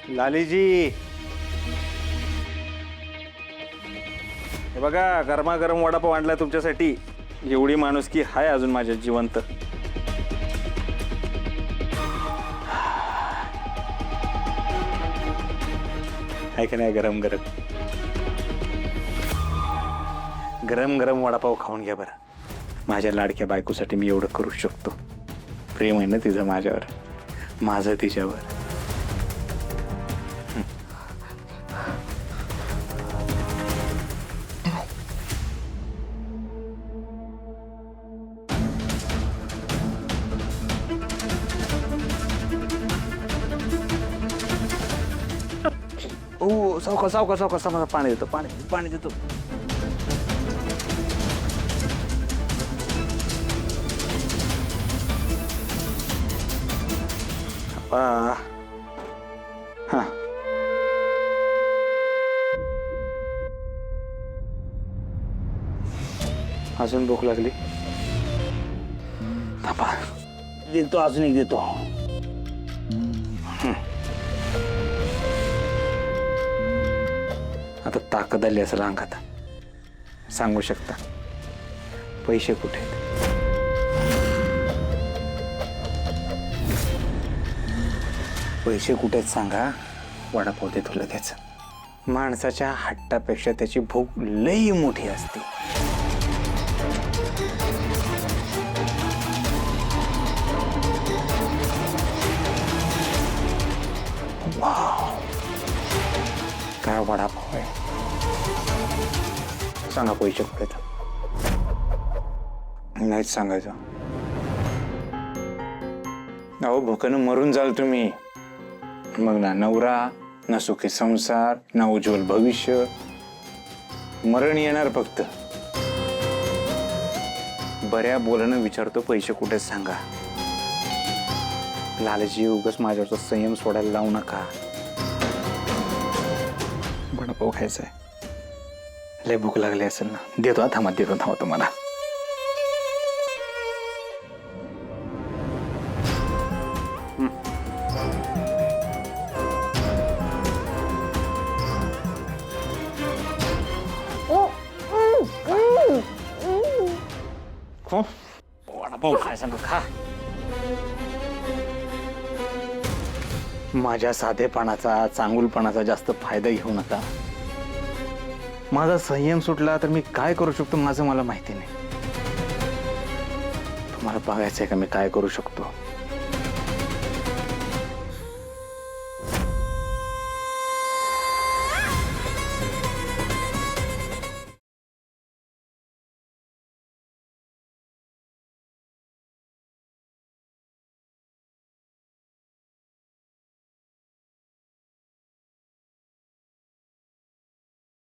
लालीजी, हे बघा गरमागरम वडापाव आणलाय तुमच्यासाठी. एवढी माणुसकी हाय अजून माझ्या जिवंत. आहे का नाही? गरम गरम गरम गरम वडापाव खाऊन घ्या बरं. माझ्या लाडक्या बायकोसाठी मी एवढं करू शकतो. प्रेम आहे ना तिचं माझ्यावर, माझं तिच्यावर. ओ सावका सावका सावका सावका, पाणी देतो, पाणी पाणी देतो. हा, अजून भूक लागली. थांबा, देतो, अजून एक देतो. आता ताकद आली असेल अंगात. सांगू शकता पैसे कुठे आहेत? पैसे कुठे आहेत सांगा, वडापाव देतो लगेच. माणसाच्या हट्टापेक्षा त्याची भूक लई मोठी असते. वाव, काय वडापाव आहे. सांगा पैसे कुठे आहेत? नाहीच सांगायचं. अहो भुकेनं मरून जाल तुम्ही. मग ना नवरा, ना सुखी संसार, ना उज्ज्वल भविष्य. मरण येणार फक्त. बऱ्या बोलणं विचारतो पैसे कुठे सांगा. लालची उगाच माझ्यावरचा संयम सोडायला लावू नका. वडापाव खायचा आहे. लय भूक लागली असेल ना. देतो, थांबा देतो, थांबा तुम्हाला. वडापाव खायचा ना, खा. माझ्या साधेपणाचा, चांगुलपणाचा जास्त फायदा घेऊ नका. माझा संयम सुटला तर मी काय करू शकतो माझं मला माहिती नाही. तुम्हाला बघायचंय का मी काय करू शकतो?